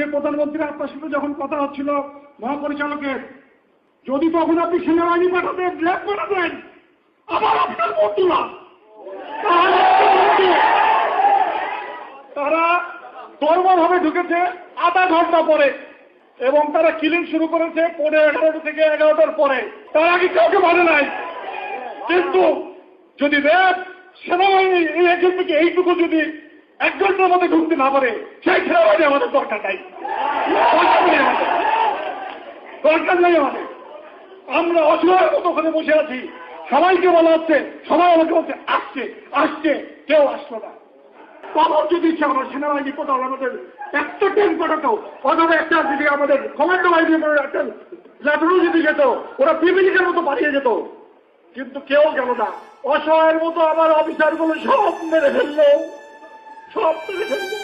মাননীয় প্রধানমন্ত্রী আপনার সাথে যখন কথা হচ্ছিল মহাপরিচালকের, যদি তখন আপনি সেনাবাহিনী পাঠাতেন, ল্যাব পাঠাতেন, আবার আপনার বন্ধুরা তারা তরবরভাবে ঢুকেছে আধা ঘন্টা পরে, এবং তারা কিলিং শুরু করেছে 11:30 থেকে 11টার পরে। তার আগে কাউকে মানে নাই। কিন্তু যদি র্যাব সেনাবাহিনী এই একজন থেকে এইটুকু যদি 1 ঘন্টার মধ্যে ঢুকতে না পারে, সেই সেনাবাহিনী আমাদের দরকার নাই, দরকার নাই আমাদের। আমরা অসহায়ের মতো ওখানে বসে আছি, সবাইকে বলা হচ্ছে, সবাই আমাকে বলছে আসছে আসছে, কেউ আসলো না। তখন যদি ইচ্ছা আমার সেনাবাহিনী কোথাও আমাদের একটা ট্রেন পাঠাতো, অথবা একটা যদি আমাদের কমান্ডো বাহিনীর একটা ল্যাটারও যদি যেত, ওরা পিপিলিকের মতো পাঠিয়ে যেত, কিন্তু কেউ গেল না। অসহায়ের মতো আমার অফিসারগুলো সব মেরে ফেললো, সব মেরে ফেললো।